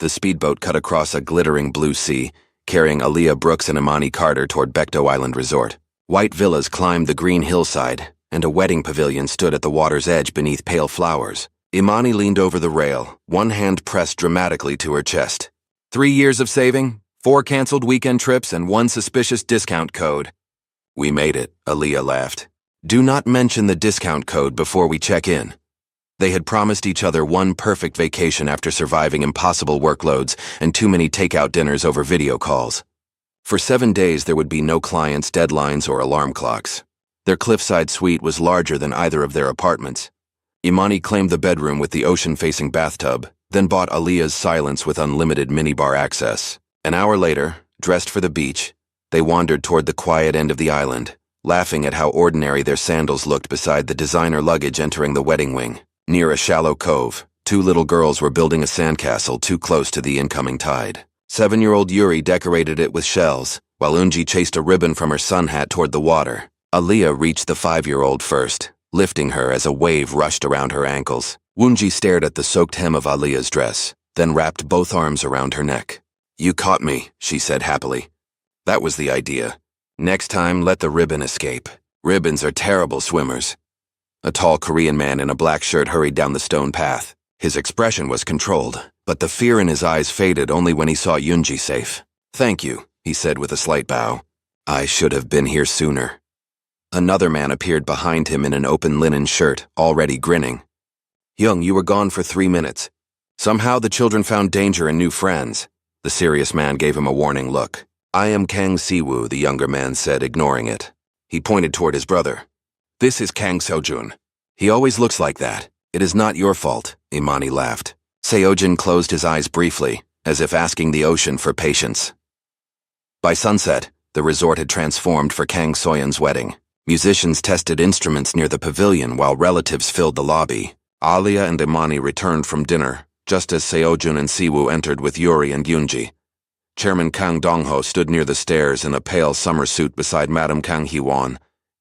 The speedboat cut across a glittering blue sea, carrying Aaliyah Brooks and Imani Carter toward Bechto Island Resort. White villas climbed the green hillside, and a wedding pavilion stood at the water's edge beneath pale flowers. Imani leaned over the rail, one hand pressed dramatically to her chest. 3 years of saving, 4 canceled weekend trips, and 1 suspicious discount code. We made it, Aaliyah laughed. Do not mention the discount code before we check in. They had promised each other one perfect vacation after surviving impossible workloads and too many takeout dinners over video calls. For 7 days there would be no clients, deadlines, or alarm clocks. Their cliffside suite was larger than either of their apartments. Imani claimed the bedroom with the ocean-facing bathtub, then bought Aaliyah's silence with unlimited minibar access. An hour later, dressed for the beach, they wandered toward the quiet end of the island, laughing at how ordinary their sandals looked beside the designer luggage entering the wedding wing. Near a shallow cove, 2 little girls were building a sandcastle too close to the incoming tide. 7-year-old Yuri decorated it with shells, while Unji chased a ribbon from her sun hat toward the water. Aaliyah reached the 5-year-old first, lifting her as a wave rushed around her ankles. Unji stared at the soaked hem of Aaliyah's dress, then wrapped both arms around her neck. You caught me, she said happily. That was the idea. Next time, let the ribbon escape. Ribbons are terrible swimmers. A tall Korean man in a black shirt hurried down the stone path. His expression was controlled, but the fear in his eyes faded only when he saw Yunji safe. Thank you, he said with a slight bow. I should have been here sooner. Another man appeared behind him in an open linen shirt, already grinning. Young, you were gone for 3 minutes. Somehow the children found danger and new friends. The serious man gave him a warning look. I am Kang Siwoo, the younger man said, ignoring it. He pointed toward his brother. This is Kang Seojun. He always looks like that. It is not your fault, Imani laughed. Seojun closed his eyes briefly, as if asking the ocean for patience. By sunset, the resort had transformed for Kang Soyeon's wedding. Musicians tested instruments near the pavilion while relatives filled the lobby. Aaliyah and Imani returned from dinner, just as Seojun and Siwoo entered with Yuri and Yoonji. Chairman Kang Dong-ho stood near the stairs in a pale summer suit beside Madam Kang Hee-won,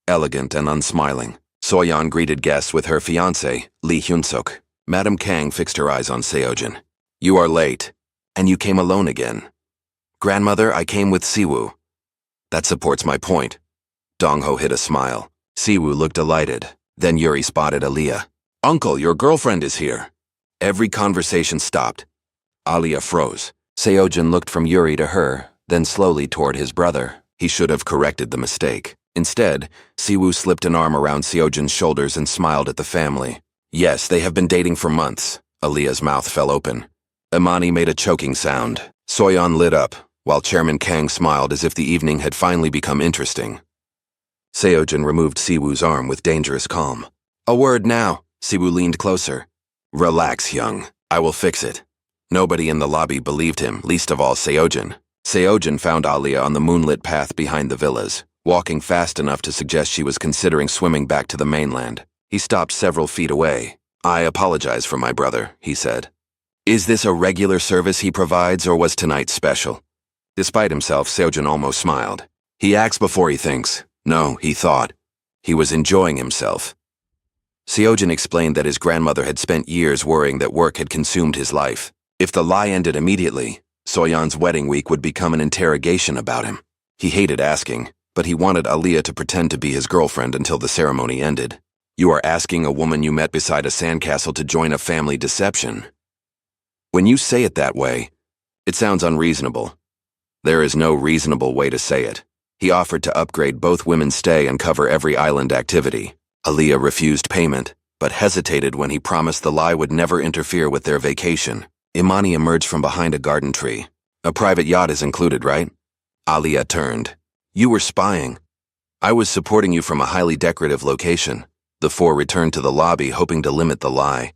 elegant and unsmiling. Soyeon greeted guests with her fiancé, Lee Hyun-suk. Madam Kang fixed her eyes on Seojun. You are late, and you came alone again. Grandmother, I came with Siwoo. That supports my point. Dong-ho hid a smile. Siwoo looked delighted. Then Yuri spotted Aaliyah. Uncle, your girlfriend is here. Every conversation stopped. Aaliyah froze. Seojun looked from Yuri to her, then slowly toward his brother. He should have corrected the mistake. Instead, Siwoo slipped an arm around Seojun's shoulders and smiled at the family. Yes, they have been dating for months. Aaliyah's mouth fell open. Imani made a choking sound. Soyeon lit up, while Chairman Kang smiled as if the evening had finally become interesting. Seojun removed Siwoo's arm with dangerous calm. A word now. Siwoo leaned closer. Relax, young. I will fix it. Nobody in the lobby believed him, least of all Seojun. Seojun found Aaliyah on the moonlit path behind the villas, walking fast enough to suggest she was considering swimming back to the mainland. He stopped several feet away. I apologize for my brother, he said. Is this a regular service he provides, or was tonight special? Despite himself, Seojun almost smiled. He acts before he thinks. No, he thought. He was enjoying himself. Seojun explained that his grandmother had spent years worrying that work had consumed his life. If the lie ended immediately, Soyeon's wedding week would become an interrogation about him. He hated asking, but he wanted Aaliyah to pretend to be his girlfriend until the ceremony ended. You are asking a woman you met beside a sandcastle to join a family deception. When you say it that way, it sounds unreasonable. There is no reasonable way to say it. He offered to upgrade both women's stay and cover every island activity. Aaliyah refused payment, but hesitated when he promised the lie would never interfere with their vacation. Imani emerged from behind a garden tree. A private yacht is included, right? Aaliyah turned. You were spying. I was supporting you from a highly decorative location. The 4 returned to the lobby, hoping to limit the lie.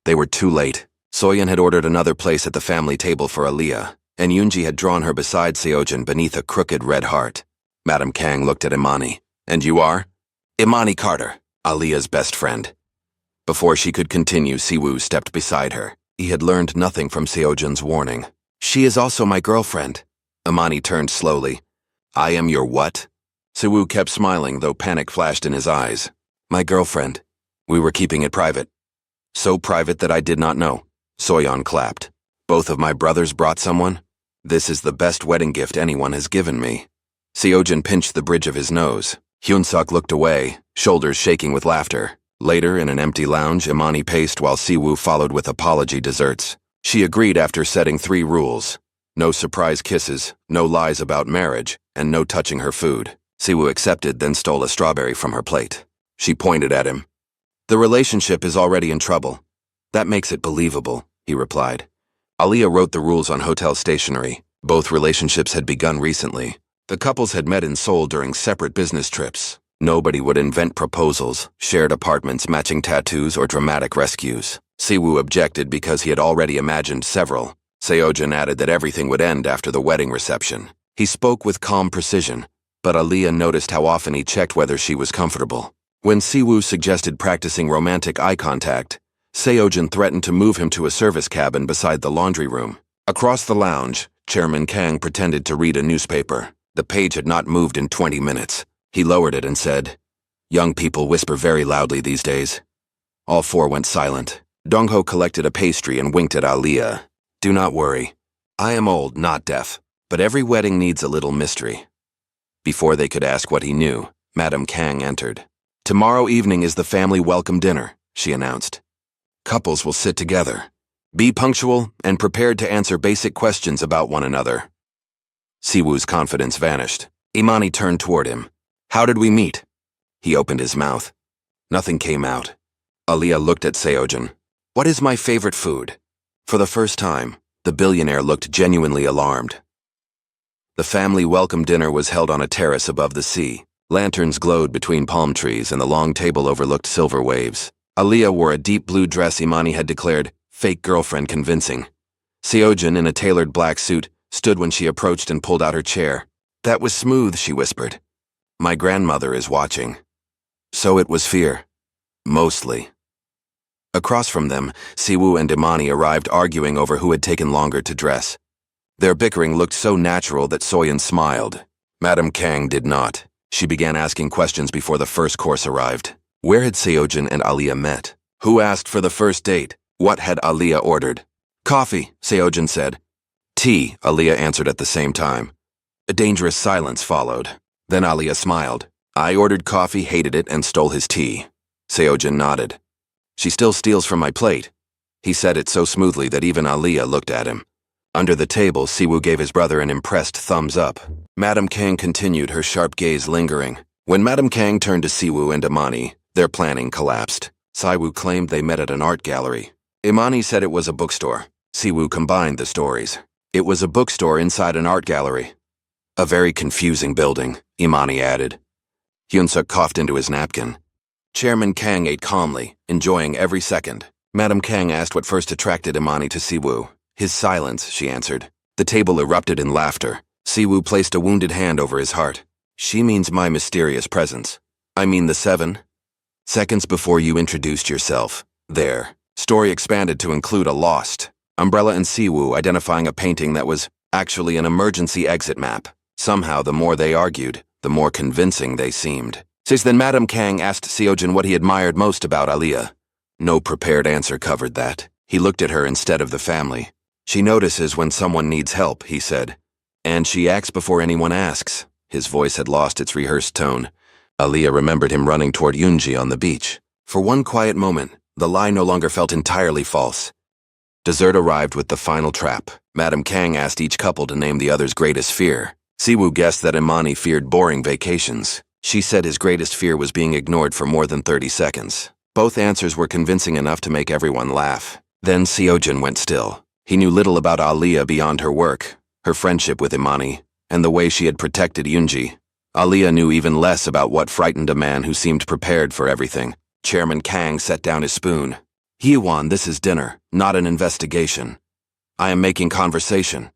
They were too late. Soyeon had ordered another place at the family table for Aaliyah, and Yoonji had drawn her beside Seojun beneath a crooked red heart. Madam Kang looked at Imani. And you are? Imani Carter, Aaliyah's best friend. Before she could continue, Siwoo stepped beside her. He had learned nothing from Seojun's warning. She is also my girlfriend. Imani turned slowly. I am your what? Siwoo kept smiling, though panic flashed in his eyes. My girlfriend. We were keeping it private. So private that I did not know. Soyeon clapped. Both of my brothers brought someone? This is the best wedding gift anyone has given me. Seojin pinched the bridge of his nose. Hyunsuk looked away, shoulders shaking with laughter. Later, in an empty lounge, Imani paced while Siwoo followed with apology desserts. She agreed after setting 3 rules. No surprise kisses, no lies about marriage, and no touching her food. Siwoo accepted, then stole a strawberry from her plate. She pointed at him. The relationship is already in trouble. That makes it believable, he replied. Aliyah wrote the rules on hotel stationery. Both relationships had begun recently. The couples had met in Seoul during separate business trips. Nobody would invent proposals, shared apartments, matching tattoos, or dramatic rescues. Siwoo objected because he had already imagined several. Seojin added that everything would end after the wedding reception. He spoke with calm precision, but Aliyah noticed how often he checked whether she was comfortable. When Siwoo suggested practicing romantic eye contact, Seojin threatened to move him to a service cabin beside the laundry room. Across the lounge, Chairman Kang pretended to read a newspaper. The page had not moved in 20 minutes. He lowered it and said, "Young people whisper very loudly these days." All 4 went silent. Dongho collected a pastry and winked at Aliyah. "Do not worry. I am old, not deaf, but every wedding needs a little mystery." Before they could ask what he knew, Madame Kang entered. "Tomorrow evening is the family welcome dinner," she announced. "Couples will sit together. Be punctual and prepared to answer basic questions about one another." Siwoo's confidence vanished. Imani turned toward him. "How did we meet?" He opened his mouth. Nothing came out. Aliyah looked at Seojin. "What is my favorite food?" For the first time, the billionaire looked genuinely alarmed. The family welcome dinner was held on a terrace above the sea. Lanterns glowed between palm trees and the long table overlooked silver waves. Aliyah wore a deep blue dress Imani had declared fake girlfriend convincing. Seojin, in a tailored black suit, stood when she approached and pulled out her chair. "That was smooth," she whispered. "My grandmother is watching." So it was fear. Mostly. Across from them, Siwoo and Imani arrived arguing over who had taken longer to dress. Their bickering looked so natural that Soyeon smiled. Madame Kang did not. She began asking questions before the first course arrived. Where had Seojin and Aliyah met? Who asked for the first date? What had Aliyah ordered? "Coffee," Seojin said. "Tea," Aliyah answered at the same time. A dangerous silence followed. Then Aliyah smiled. "I ordered coffee, hated it, and stole his tea." Seojin nodded. "She still steals from my plate." He said it so smoothly that even Aliyah looked at him. Under the table, Siwoo gave his brother an impressed thumbs up. Madame Kang continued, her sharp gaze lingering. When Madame Kang turned to Siwoo and Imani, their planning collapsed. Siwoo claimed they met at an art gallery. Imani said it was a bookstore. Siwoo combined the stories. It was a bookstore inside an art gallery. "A very confusing building," Imani added. Hyunsuk coughed into his napkin. Chairman Kang ate calmly, enjoying every second. Madame Kang asked what first attracted Imani to Siwoo. "His silence," she answered. The table erupted in laughter. Siwoo placed a wounded hand over his heart. "She means my mysterious presence. I mean the 7 seconds before you introduced yourself. There." Story expanded to include a lost umbrella and Siwoo identifying a painting that was actually an emergency exit map. Somehow, the more they argued, the more convincing they seemed. Since then, Madame Kang asked Seojin what he admired most about Aliyah. No prepared answer covered that. He looked at her instead of the family. "She notices when someone needs help," he said. "And she acts before anyone asks." His voice had lost its rehearsed tone. Aliyah remembered him running toward Yoonji on the beach. For one quiet moment, the lie no longer felt entirely false. Dessert arrived with the final trap. Madame Kang asked each couple to name the other's greatest fear. Siwoo guessed that Imani feared boring vacations. She said his greatest fear was being ignored for more than 30 seconds. Both answers were convincing enough to make everyone laugh. Then Seojin went still. He knew little about Aliyah beyond her work, her friendship with Imani, and the way she had protected Yoonji. Aliyah knew even less about what frightened a man who seemed prepared for everything. Chairman Kang set down his spoon. "Hee-won, this is dinner, not an investigation. I am making conversation.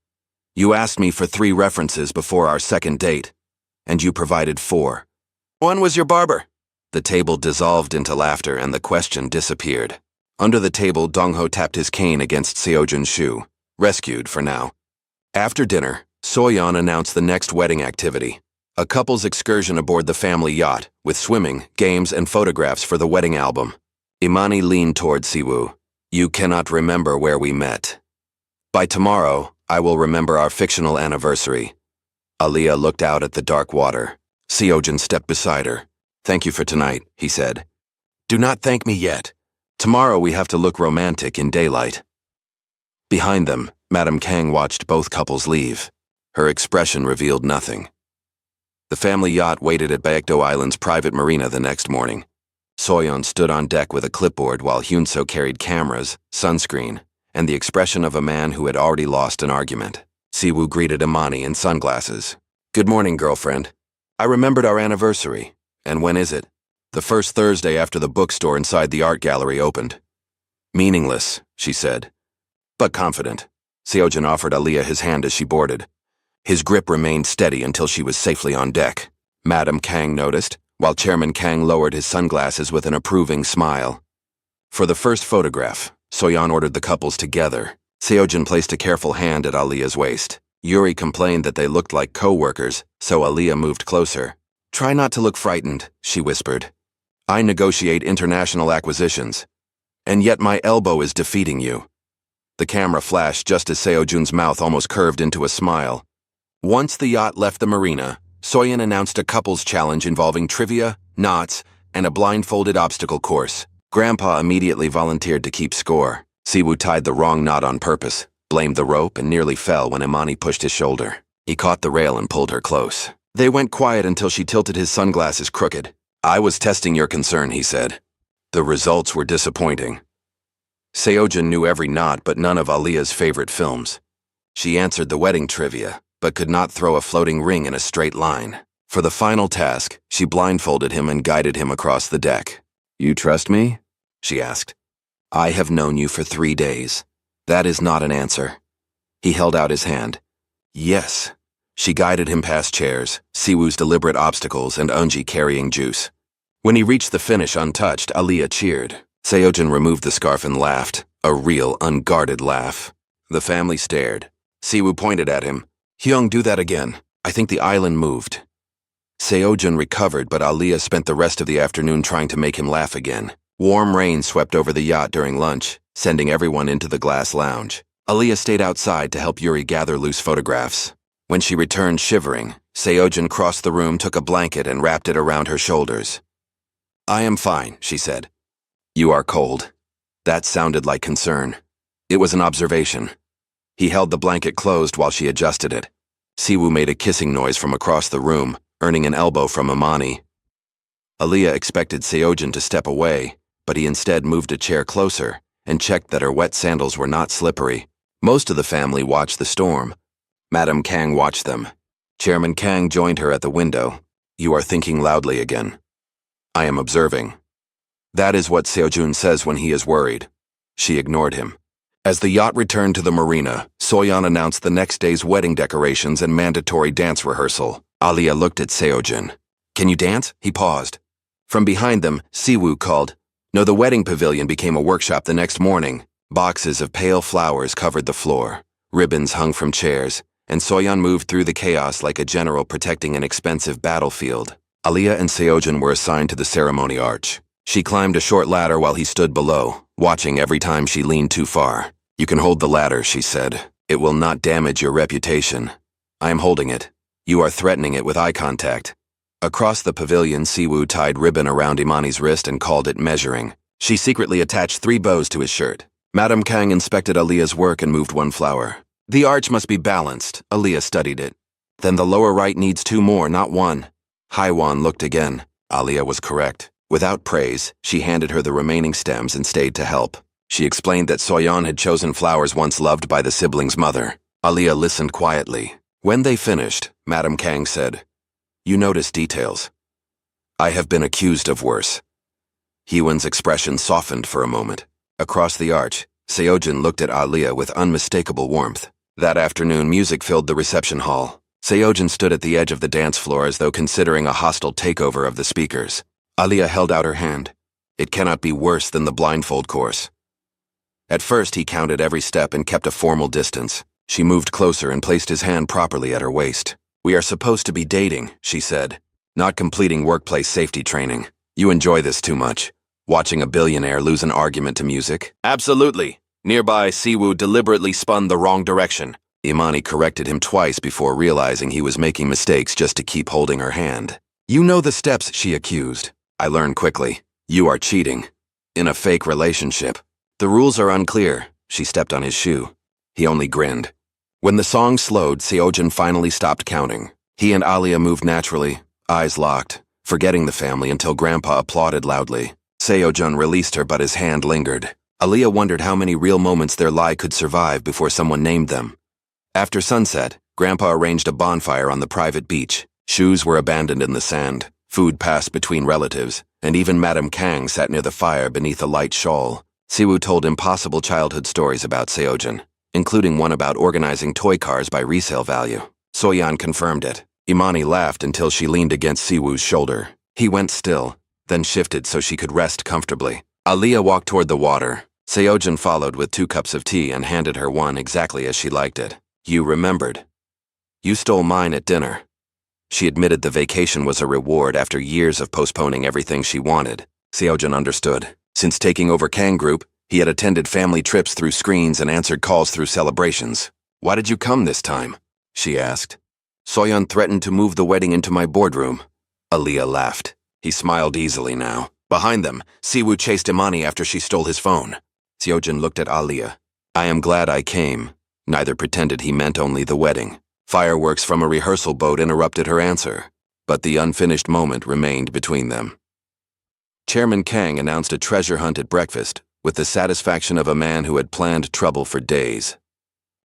You asked me for 3 references before our second date, and you provided 4. One was your barber." The table dissolved into laughter and the question disappeared. Under the table, Dongho tapped his cane against Seojin's shoe. Rescued for now. After dinner, Soyeon announced the next wedding activity. A couple's excursion aboard the family yacht, with swimming, games, and photographs for the wedding album. Imani leaned toward Siwoo. "You cannot remember where we met." By tomorrow, I will remember our fictional anniversary. Aaliyah looked out at the dark water. Seojin stepped beside her. Thank you for tonight, he said. Do not thank me yet. Tomorrow we have to look romantic in daylight. Behind them, Madame Kang watched both couples leave. Her expression revealed nothing. The family yacht waited at Baekdo Island's private marina the next morning. Soyeon stood on deck with a clipboard while Hyunso carried cameras, sunscreen, and the expression of a man who had already lost an argument. Siwoo greeted Imani in sunglasses. Good morning, girlfriend. I remembered our anniversary. And when is it? The first Thursday after the bookstore inside the art gallery opened. Meaningless, she said, but confident. Seojin offered Aaliyah his hand as she boarded. His grip remained steady until she was safely on deck. Madame Kang noticed, while Chairman Kang lowered his sunglasses with an approving smile. For the first photograph, Soyeon ordered the couples together. Seojin placed a careful hand at Aaliyah's waist. Yuri complained that they looked like co-workers, so Aaliyah moved closer. Try not to look frightened, she whispered. I negotiate international acquisitions. And yet my elbow is defeating you. The camera flashed just as Seojun's mouth almost curved into a smile. Once the yacht left the marina, Soyeon announced a couples challenge involving trivia, knots, and a blindfolded obstacle course. Grandpa immediately volunteered to keep score. Siwoo tied the wrong knot on purpose, blamed the rope, and nearly fell when Imani pushed his shoulder. He caught the rail and pulled her close. They went quiet until she tilted his sunglasses crooked. I was testing your concern, he said. The results were disappointing. Seojin knew every knot but none of Aaliyah's favorite films. She answered the wedding trivia, but could not throw a floating ring in a straight line. For the final task, she blindfolded him and guided him across the deck. You trust me? She asked. I have known you for 3 days. That is not an answer. He held out his hand. Yes. She guided him past chairs, Siwoo's deliberate obstacles, and Eunji carrying juice. When he reached the finish untouched, Aaliyah cheered. Seojin removed the scarf and laughed, a real, unguarded laugh. The family stared. Siwoo pointed at him. Hyung, do that again. I think the island moved. Seojin recovered, but Aaliyah spent the rest of the afternoon trying to make him laugh again. Warm rain swept over the yacht during lunch, sending everyone into the glass lounge. Aaliyah stayed outside to help Yuri gather loose photographs. When she returned shivering, Seojin crossed the room, took a blanket, and wrapped it around her shoulders. I am fine, she said. You are cold. That sounded like concern. It was an observation. He held the blanket closed while she adjusted it. Siwoo made a kissing noise from across the room, earning an elbow from Imani. Aaliyah expected Seojin to step away, but he instead moved a chair closer and checked that her wet sandals were not slippery. Most of the family watched the storm. Madame Kang watched them. Chairman Kang joined her at the window. You are thinking loudly again. I am observing. That is what Seojun says when he is worried. She ignored him. As the yacht returned to the marina, Soyeon announced the next day's wedding decorations and mandatory dance rehearsal. Aaliyah looked at Seojun. Can you dance? He paused. From behind them, Siwoo called. No, the wedding pavilion became a workshop the next morning. Boxes of pale flowers covered the floor. Ribbons hung from chairs, and Soyeon moved through the chaos like a general protecting an expensive battlefield. Aaliyah and Seojun were assigned to the ceremony arch. She climbed a short ladder while he stood below, watching every time she leaned too far. You can hold the ladder, she said. It will not damage your reputation. I am holding it. You are threatening it with eye contact. Across the pavilion, Siwoo tied ribbon around Imani's wrist and called it measuring. She secretly attached 3 bows to his shirt. Madame Kang inspected Aaliyah's work and moved 1 flower. The arch must be balanced. Aaliyah studied it. Then the lower right needs 2 more, not 1. Haiwan looked again. Aaliyah was correct. Without praise, she handed her the remaining stems and stayed to help. She explained that Soyeon had chosen flowers once loved by the siblings' mother. Aaliyah listened quietly. When they finished, Madame Kang said, You notice details. I have been accused of worse. Hyun's expression softened for a moment. Across the arch, Seojin looked at Aaliyah with unmistakable warmth. That afternoon, music filled the reception hall. Seojin stood at the edge of the dance floor as though considering a hostile takeover of the speakers. Aaliyah held out her hand. It cannot be worse than the blindfold course. At first, he counted every step and kept a formal distance. She moved closer and placed his hand properly at her waist. We are supposed to be dating, she said, not completing workplace safety training. You enjoy this too much. Watching a billionaire lose an argument to music? Absolutely. Nearby, Siwoo deliberately spun the wrong direction. Imani corrected him twice before realizing he was making mistakes just to keep holding her hand. You know the steps, she accused. I learned quickly. You are cheating. In a fake relationship. The rules are unclear. She stepped on his shoe. He only grinned. When the song slowed, Seojin finally stopped counting. He and Alia moved naturally, eyes locked, forgetting the family until Grandpa applauded loudly. Seojin released her, but his hand lingered. Alia wondered how many real moments their lie could survive before someone named them. After sunset, Grandpa arranged a bonfire on the private beach. Shoes were abandoned in the sand, food passed between relatives, and even Madame Kang sat near the fire beneath a light shawl. Siwoo told impossible childhood stories about Seojin, including one about organizing toy cars by resale value. Soyeon confirmed it. Imani laughed until she leaned against Siwoo's shoulder. He went still, then shifted so she could rest comfortably. Alia walked toward the water. Seojin followed with 2 cups of tea and handed her one exactly as she liked it. You remembered. You stole mine at dinner. She admitted the vacation was a reward after years of postponing everything she wanted. Seojin understood. Since taking over Kang Group, he had attended family trips through screens and answered calls through celebrations. Why did you come this time? She asked. Soyeon threatened to move the wedding into my boardroom. Alia laughed. He smiled easily now. Behind them, Siwoo chased Imani after she stole his phone. Seojin looked at Alia. I am glad I came. Neither pretended he meant only the wedding. Fireworks from a rehearsal boat interrupted her answer, but the unfinished moment remained between them. Chairman Kang announced a treasure hunt at breakfast, with the satisfaction of a man who had planned trouble for days.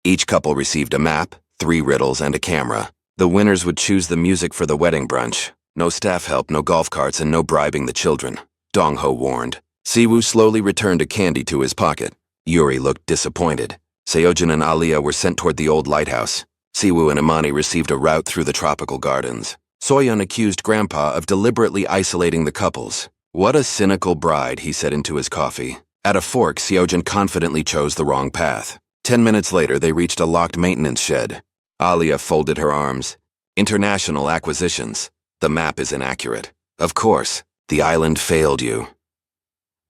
Each couple received a map, 3 riddles, and a camera. The winners would choose the music for the wedding brunch. No staff help, no golf carts, and no bribing the children, Dong-ho warned. Siwoo slowly returned a candy to his pocket. Yuri looked disappointed. Seojin and Alia were sent toward the old lighthouse. Siwoo and Imani received a route through the tropical gardens. Soyeon accused Grandpa of deliberately isolating the couples. What a cynical bride, he said into his coffee. At a fork, Seojin confidently chose the wrong path. 10 minutes later, they reached a locked maintenance shed. Alia folded her arms. International acquisitions. The map is inaccurate. Of course, the island failed you.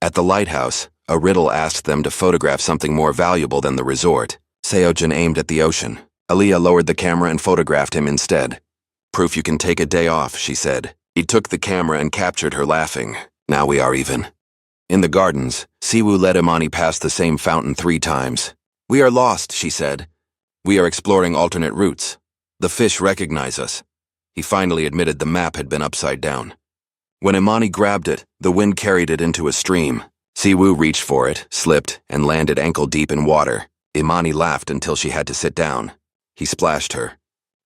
At the lighthouse, a riddle asked them to photograph something more valuable than the resort. Seojin aimed at the ocean. Alia lowered the camera and photographed him instead. Proof you can take a day off, she said. He took the camera and captured her laughing. Now we are even. In the gardens, Siwoo led Imani past the same fountain 3 times. We are lost, she said. We are exploring alternate routes. The fish recognize us. He finally admitted the map had been upside down. When Imani grabbed it, the wind carried it into a stream. Siwoo reached for it, slipped, and landed ankle-deep in water. Imani laughed until she had to sit down. He splashed her.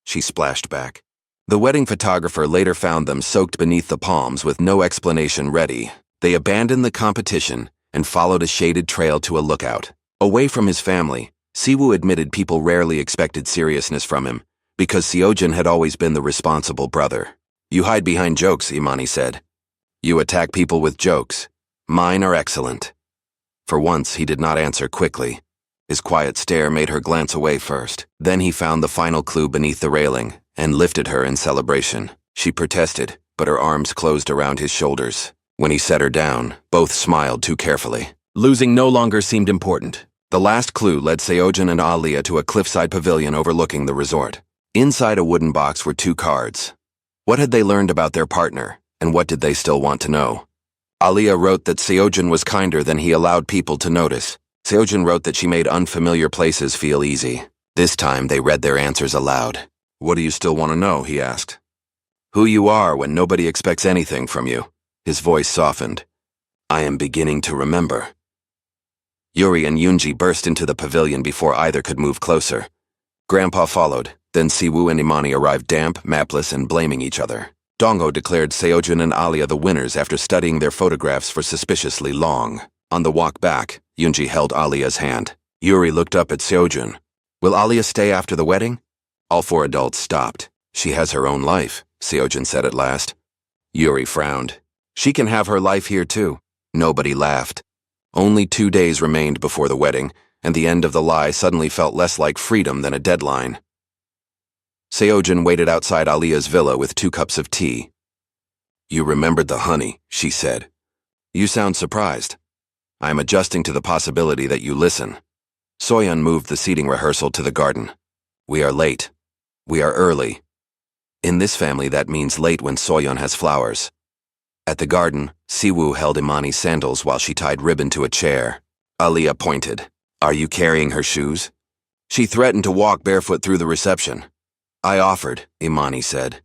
She splashed back. The wedding photographer later found them soaked beneath the palms with no explanation ready. They abandoned the competition and followed a shaded trail to a lookout. Away from his family, Siwoo admitted people rarely expected seriousness from him, because Seojin had always been the responsible brother. You hide behind jokes, Imani said. You attack people with jokes. Mine are excellent. For once, he did not answer quickly. His quiet stare made her glance away first. Then he found the final clue beneath the railing and lifted her in celebration. She protested, but her arms closed around his shoulders. When he set her down, both smiled too carefully. Losing no longer seemed important. The last clue led Seojin and Alia to a cliffside pavilion overlooking the resort. Inside a wooden box were 2 cards. What had they learned about their partner, and what did they still want to know? Alia wrote that Seojin was kinder than he allowed people to notice. Seojin wrote that she made unfamiliar places feel easy. This time they read their answers aloud. What do you still want to know, he asked. Who you are when nobody expects anything from you. His voice softened. I am beginning to remember. Yuri and Yoonji burst into the pavilion before either could move closer. Grandpa followed, then Siwoo and Imani arrived damp, mapless, and blaming each other. Dong-ho declared Seojin and Alia the winners after studying their photographs for suspiciously long. On the walk back, Yoonji held Alia's hand. Yuri looked up at Seojin. Will Alia stay after the wedding? All 4 adults stopped. She has her own life, Seojin said at last. Yuri frowned. She can have her life here too. Nobody laughed. Only 2 days remained before the wedding, and the end of the lie suddenly felt less like freedom than a deadline. Seojin waited outside Alia's villa with 2 cups of tea. You remembered the honey, she said. You sound surprised. I am adjusting to the possibility that you listen. Soyeon moved the seating rehearsal to the garden. We are late. We are early. In this family, that means late when Soyeon has flowers. At the garden, Siwoo held Imani's sandals while she tied ribbon to a chair. Aaliyah pointed. Are you carrying her shoes? She threatened to walk barefoot through the reception. I offered, Imani said.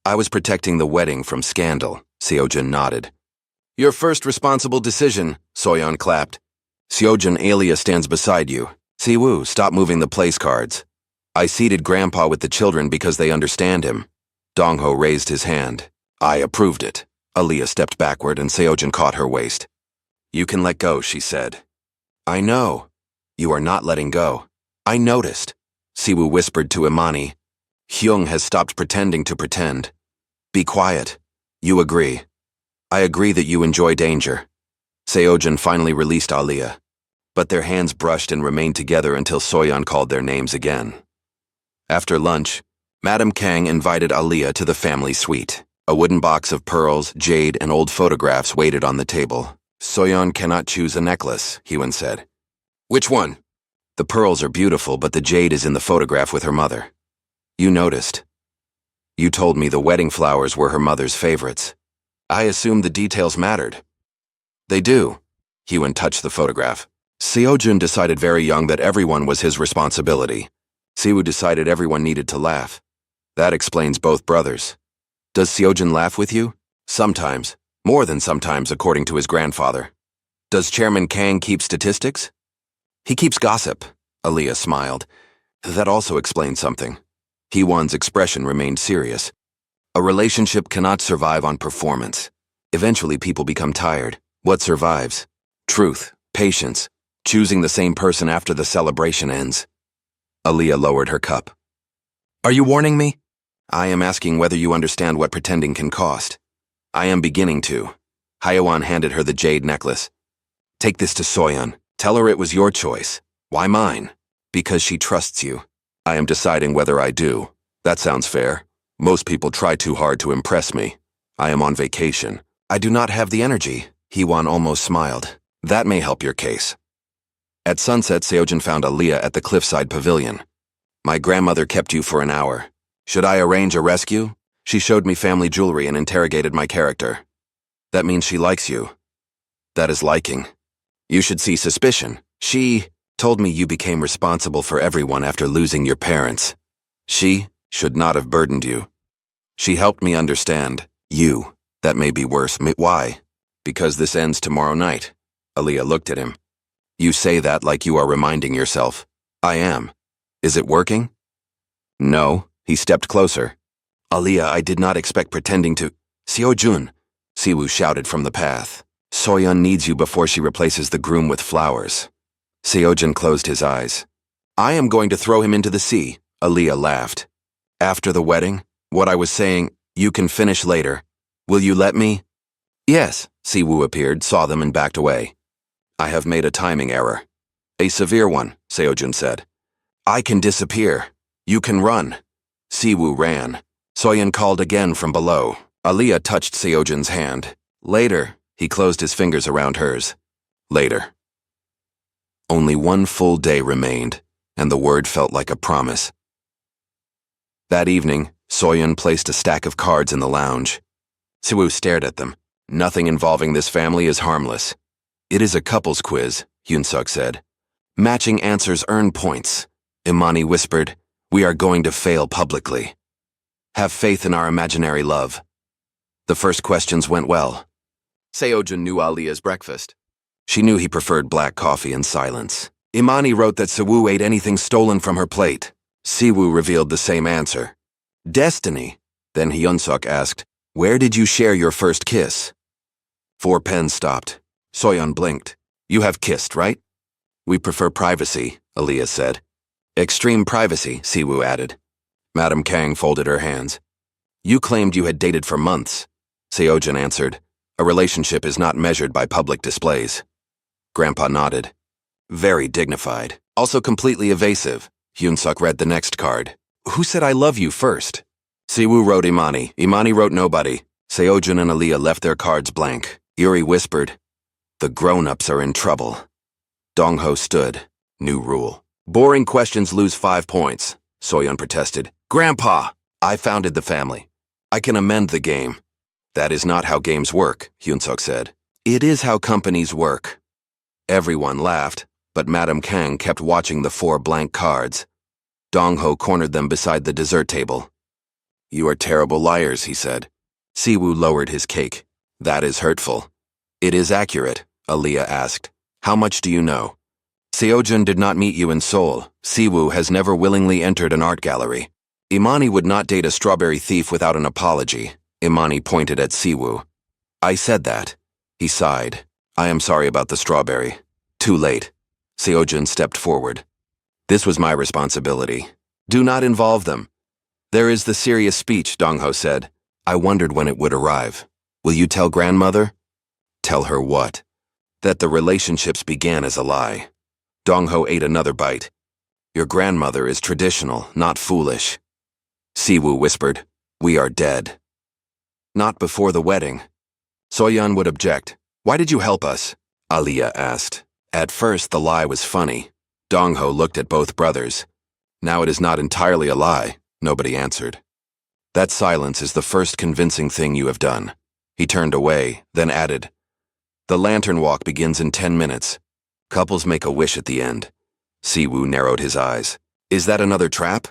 I was protecting the wedding from scandal, Seojun nodded. Your first responsible decision, Soyeon clapped. Seojun, Aaliyah stands beside you. Siwoo, stop moving the place cards. I seated Grandpa with the children because they understand him. Dongho raised his hand. I approved it. Aaliyah stepped backward and Seojun caught her waist. You can let go, she said. I know. You are not letting go. I noticed. Siwoo whispered to Imani. Hyung has stopped pretending to pretend. Be quiet. You agree. I agree that you enjoy danger. Seojun finally released Aaliyah, but their hands brushed and remained together until Soyeon called their names again. After lunch, Madame Kang invited Aaliyah to the family suite. A wooden box of pearls, jade, and old photographs waited on the table. Soyeon cannot choose a necklace, Hyun said. Which one? The pearls are beautiful, but the jade is in the photograph with her mother. You noticed. You told me the wedding flowers were her mother's favorites. I assumed the details mattered. They do. Hyun touched the photograph. Seojun decided very young that everyone was his responsibility. Siwoo decided everyone needed to laugh. That explains both brothers. Does Seojun laugh with you? Sometimes. More than sometimes, according to his grandfather. Does Chairman Kang keep statistics? He keeps gossip. Aaliyah smiled. That also explains something. Hee-won's expression remained serious. A relationship cannot survive on performance. Eventually people become tired. What survives? Truth, patience, choosing the same person after the celebration ends. Aaliyah lowered her cup. Are you warning me? I am asking whether you understand what pretending can cost. I am beginning to. Hyewon handed her the jade necklace. Take this to Soyeon. Tell her it was your choice. Why mine? Because she trusts you. I am deciding whether I do. That sounds fair. Most people try too hard to impress me. I am on vacation. I do not have the energy. Hee-won almost smiled. That may help your case. At sunset, Seojun found Aaliyah at the cliffside pavilion. My grandmother kept you for an hour. Should I arrange a rescue? She showed me family jewelry and interrogated my character. That means she likes you. That is liking. You should see suspicion. She told me you became responsible for everyone after losing your parents. She should not have burdened you. She helped me understand. You. That may be worse. Why? Because this ends tomorrow night. Aaliyah looked at him. You say that like you are reminding yourself. I am. Is it working? No. He stepped closer. Aaliyah, I did not expect pretending to... Seojun, Siwoo shouted from the path. Soyeon needs you before she replaces the groom with flowers. Seojun closed his eyes. I am going to throw him into the sea. Aaliyah laughed. After the wedding, what I was saying, you can finish later. Will you let me? Yes, Siwoo appeared, saw them and backed away. I have made a timing error. A severe one, Seojun said. I can disappear. You can run. Siwoo ran. Soyeon called again from below. Aaliyah touched Seojun's hand. Later, he closed his fingers around hers. Later. Only one full day remained, and the word felt like a promise. That evening, Soyeon placed a stack of cards in the lounge. Siwoo stared at them. Nothing involving this family is harmless. It is a couples quiz, Hyun-suk said. Matching answers earn points. Imani whispered, we are going to fail publicly. Have faith in our imaginary love. The first questions went well. Seojun knew Aaliyah's breakfast. She knew he preferred black coffee and silence. Imani wrote that Siwoo ate anything stolen from her plate. Siwoo revealed the same answer. Destiny. Then Hyun-suk asked, where did you share your first kiss? 4 pens stopped. Soyeon blinked. You have kissed, right? We prefer privacy, Aaliyah said. Extreme privacy, Siwoo added. Madame Kang folded her hands. You claimed you had dated for months. Seojun answered, a relationship is not measured by public displays. Grandpa nodded. Very dignified. Also completely evasive. Hyun-suk read the next card. Who said I love you first? Siwoo wrote Imani. Imani wrote nobody. Seojun and Aaliyah left their cards blank. Yuri whispered, the grown-ups are in trouble. Dongho stood. New rule. Boring questions lose 5 points, Soyeon protested. Grandpa, I founded the family. I can amend the game. That is not how games work, Hyunsuk said. It is how companies work. Everyone laughed, but Madame Kang kept watching the 4 blank cards. Dong-ho cornered them beside the dessert table. You are terrible liars, he said. Siwoo lowered his cake. That is hurtful. It is accurate, Aaliyah asked. How much do you know? Seojun did not meet you in Seoul. Siwoo has never willingly entered an art gallery. Imani would not date a strawberry thief without an apology. Imani pointed at Siwoo. I said that. He sighed. I am sorry about the strawberry. Too late. Seojun stepped forward. This was my responsibility. Do not involve them. There is the serious speech, Dong-ho said. I wondered when it would arrive. Will you tell grandmother? Tell her what? That the relationships began as a lie. Dong-ho ate another bite. Your grandmother is traditional, not foolish. Siwoo whispered, we are dead. Not before the wedding. Soyeon would object. Why did you help us? Aaliyah asked. At first the lie was funny. Dong-ho looked at both brothers. Now it is not entirely a lie, nobody answered. That silence is the first convincing thing you have done. He turned away, then added, the lantern walk begins in 10 minutes. Couples make a wish at the end. Siwoo narrowed his eyes. Is that another trap?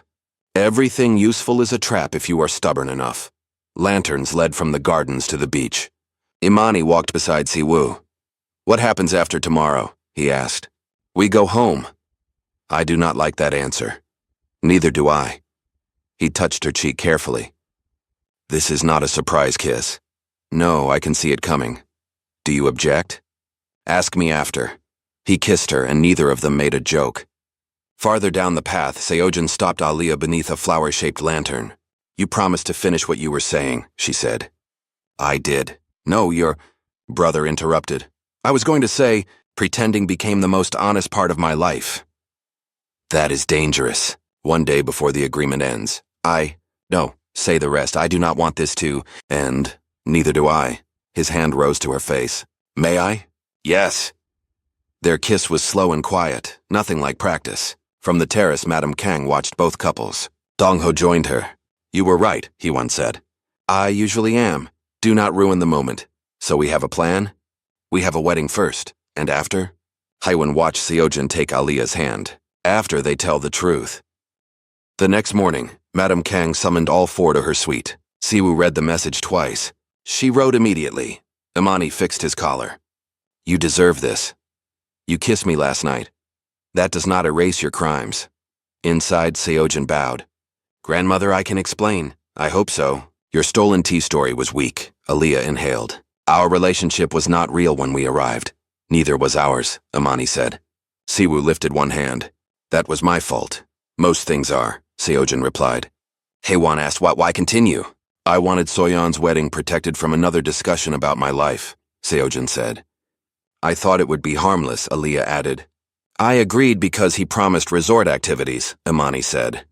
Everything useful is a trap if you are stubborn enough. Lanterns led from the gardens to the beach. Imani walked beside Siwoo. What happens after tomorrow? He asked. We go home. I do not like that answer. Neither do I. He touched her cheek carefully. This is not a surprise kiss. No, I can see it coming. Do you object? Ask me after. He kissed her, and neither of them made a joke. Farther down the path, Seojun stopped Aaliyah beneath a flower-shaped lantern. You promised to finish what you were saying, she said. I did. No, your brother interrupted. I was going to say, pretending became the most honest part of my life. That is dangerous. One day before the agreement ends. No, say the rest. I do not want this to end. Neither do I. His hand rose to her face. May I? Yes. Their kiss was slow and quiet, nothing like practice. From the terrace, Madame Kang watched both couples. Dong-ho joined her. You were right, he once said. I usually am. Do not ruin the moment. So we have a plan? We have a wedding first, and after? Haiwan watched Seojun take Aaliyah's hand. After they tell the truth. The next morning, Madame Kang summoned all 4 to her suite. Siwoo read the message twice. She wrote immediately. Imani fixed his collar. You deserve this. You kissed me last night. That does not erase your crimes. Inside, Seojun bowed. Grandmother, I can explain. I hope so. Your stolen tea story was weak, Aaliyah inhaled. Our relationship was not real when we arrived. Neither was ours, Imani said. Siwoo lifted one hand. That was my fault. Most things are, Seojun replied. Haiwan asked why continue? I wanted Soyeon's wedding protected from another discussion about my life, Seojun said. I thought it would be harmless, Aaliyah added. I agreed because he promised resort activities, Imani said.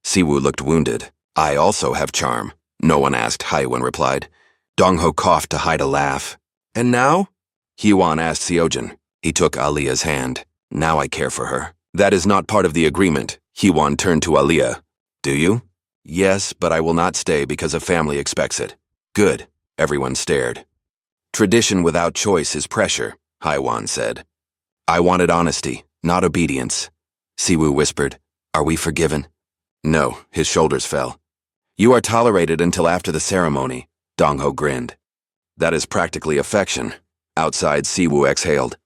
Siwoo looked wounded. I also have charm. No one asked, Haiwan replied. Dong-ho coughed to hide a laugh. And now? Haiwan asked Seojun. He took Aaliyah's hand. Now I care for her. That is not part of the agreement. Haiwan turned to Aaliyah. Do you? Yes, but I will not stay because a family expects it. Good. Everyone stared. Tradition without choice is pressure, Haiwan said. I wanted honesty, not obedience. Siwoo whispered. Are we forgiven? No, his shoulders fell. You are tolerated until after the ceremony, Dong-ho grinned. That is practically affection. Outside, Siwoo exhaled.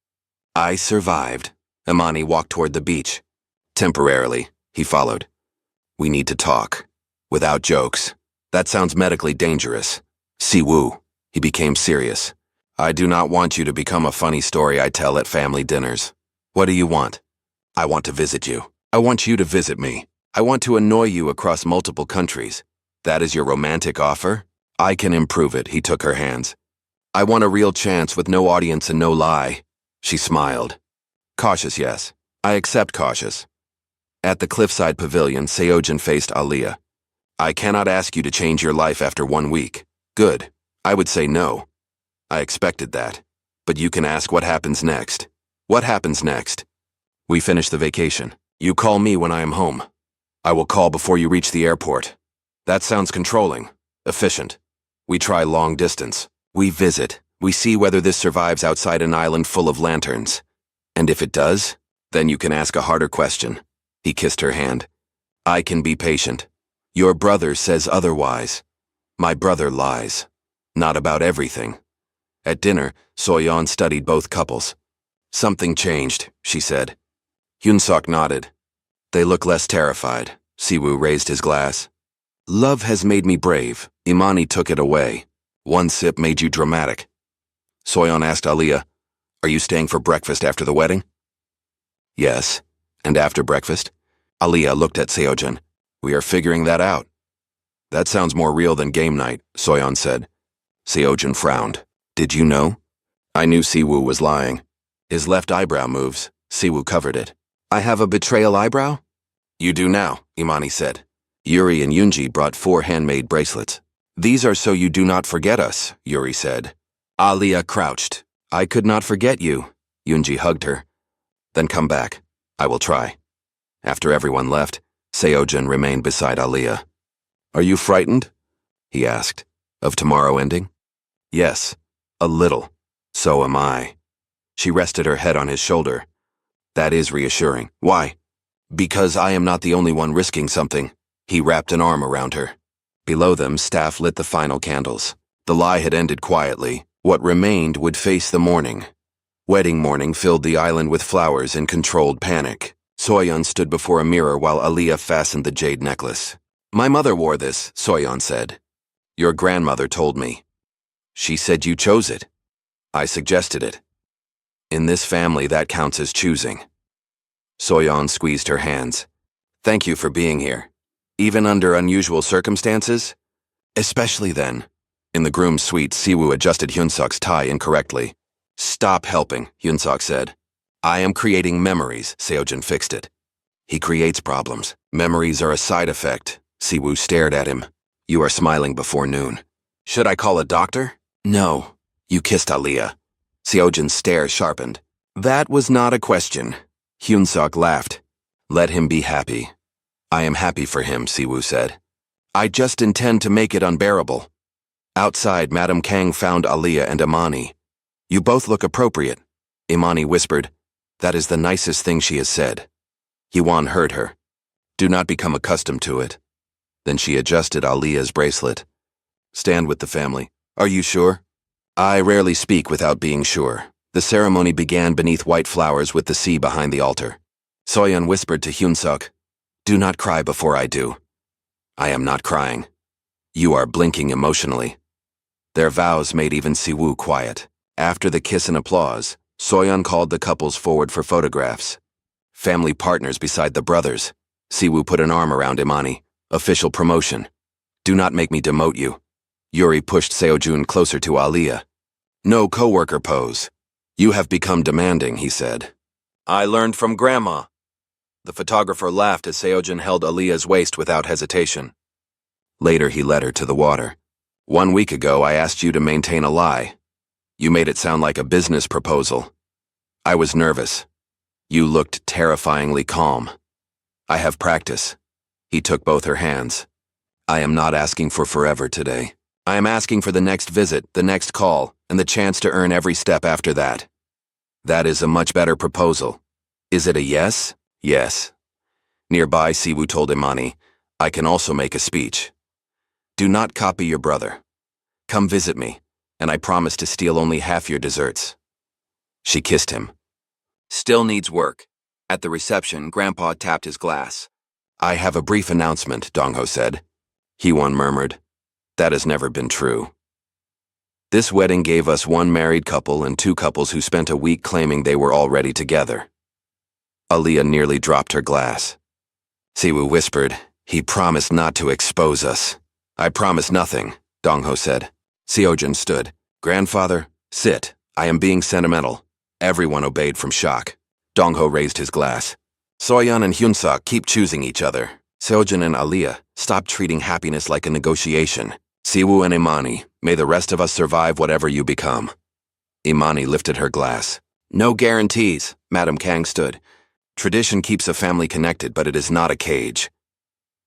I survived. Imani walked toward the beach. Temporarily, he followed. We need to talk. Without jokes. That sounds medically dangerous. Siwoo. He became serious. I do not want you to become a funny story I tell at family dinners. What do you want? I want to visit you. I want you to visit me. I want to annoy you across multiple countries. That is your romantic offer? I can improve it, he took her hands. I want a real chance with no audience and no lie. She smiled. Cautious, yes. I accept cautious. At the cliffside pavilion, Seojun faced Aaliyah. I cannot ask you to change your life after 1 week. Good. I would say no. I expected that. But you can ask what happens next. What happens next? We finish the vacation. You call me when I am home. I will call before you reach the airport. That sounds controlling, efficient. We try long distance. We visit. We see whether this survives outside an island full of lanterns. And if it does, then you can ask a harder question. He kissed her hand. I can be patient. Your brother says otherwise. My brother lies. Not about everything. At dinner, Soyeon studied both couples. Something changed, she said. Hyunsuk nodded. They look less terrified. Siwoo raised his glass. Love has made me brave. Imani took it away. One sip made you dramatic. Soyeon asked Aliyah, Are you staying for breakfast after the wedding? Yes. And after breakfast? Aliyah looked at Seojun. We are figuring that out. That sounds more real than game night, Soyeon said. Seojun frowned. Did you know? I knew Siwoo was lying. His left eyebrow moves. Siwoo covered it. I have a betrayal eyebrow? You do now, Imani said. Yuri and Yoonji brought 4 handmade bracelets. These are so you do not forget us, Yuri said. Aliyah crouched. I could not forget you. Yoonji hugged her. Then come back. I will try. After everyone left, Seojun remained beside Aliyah. Are you frightened? He asked. Of tomorrow ending? Yes, a little. So am I. She rested her head on his shoulder. That is reassuring. Why? Because I am not the only one risking something. He wrapped an arm around her. Below them, staff lit the final candles. The lie had ended quietly. What remained would face the morning. Wedding morning filled the island with flowers in controlled panic. Soyeon stood before a mirror while Aliyah fastened the jade necklace. My mother wore this, Soyeon said. Your grandmother told me. She said you chose it. I suggested it. In this family, that counts as choosing. Soyeon squeezed her hands. Thank you for being here. Even under unusual circumstances? Especially then. In the groom's suite, Siwoo adjusted Hyunsuk's tie incorrectly. Stop helping, Hyunsuk said. I am creating memories, Seojun fixed it. He creates problems. Memories are a side effect. Siwoo stared at him. You are smiling before noon. Should I call a doctor? No. You kissed Aliyah. Seojun's stare sharpened. That was not a question. Hyunsuk laughed. Let him be happy. I am happy for him, Siwoo said. I just intend to make it unbearable. Outside, Madame Kang found Aliyah and Imani. You both look appropriate. Imani whispered. That is the nicest thing she has said. Hyewon heard her. Do not become accustomed to it. Then she adjusted Aliyah's bracelet. Stand with the family. Are you sure? I rarely speak without being sure. The ceremony began beneath white flowers with the sea behind the altar. Soyeon whispered to Hyunsuk, Do not cry before I do. I am not crying. You are blinking emotionally. Their vows made even Siwoo quiet. After the kiss and applause, Soyeon called the couples forward for photographs. Family partners beside the brothers. Siwoo put an arm around Imani. Official promotion. Do not make me demote you. Yuri pushed Seojun closer to Aliyah. No coworker pose. You have become demanding, he said. I learned from Grandma. The photographer laughed as Seojun held Aliyah's waist without hesitation. Later he led her to the water. 1 week ago I asked you to maintain a lie. You made it sound like a business proposal. I was nervous. You looked terrifyingly calm. I have practice. He took both her hands. I am not asking for forever today. I am asking for the next visit, the next call, and the chance to earn every step after that. That is a much better proposal. Is it a yes? Yes. Nearby, Siwoo told Imani, I can also make a speech. Do not copy your brother. Come visit me, and I promise to steal only half your desserts. She kissed him. Still needs work. At the reception, Grandpa tapped his glass. I have a brief announcement, Dongho said. Hyewon murmured. That has never been true. This wedding gave us 1 married couple and 2 couples who spent a week claiming they were already together. Aliyah nearly dropped her glass. Siwoo whispered, He promised not to expose us. I promise nothing, Dongho said. Seojun stood. Grandfather, sit. I am being sentimental. Everyone obeyed from shock. Dongho raised his glass. Soyeon and Hyunsuk keep choosing each other. Seojun and Aliyah, stop treating happiness like a negotiation. Siwoo and Imani, may the rest of us survive whatever you become. Imani lifted her glass. No guarantees, Madame Kang stood. Tradition keeps a family connected, but it is not a cage.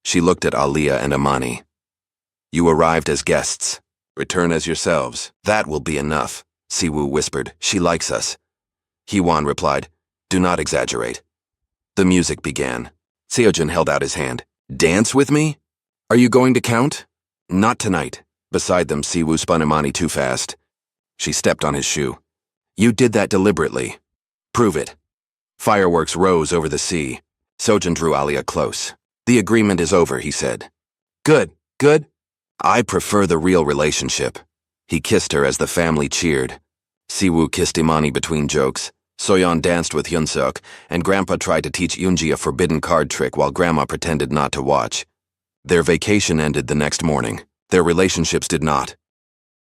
She looked at Aliyah and Amani. You arrived as guests. Return as yourselves. That will be enough, Siwoo whispered. She likes us. Heewon replied, do not exaggerate. The music began. Seojin held out his hand. Dance with me? Are you going to count? Not tonight. Beside them, Siwoo spun Amani too fast. She stepped on his shoe. You did that deliberately. Prove it. Fireworks rose over the sea. Seojin drew Aliyah close. The agreement is over, he said. Good, good. I prefer the real relationship. He kissed her as the family cheered. Siwoo kissed Imani between jokes. Soyeon danced with Hyunseok, and Grandpa tried to teach Yoonji a forbidden card trick while Grandma pretended not to watch. Their vacation ended the next morning. Their relationships did not.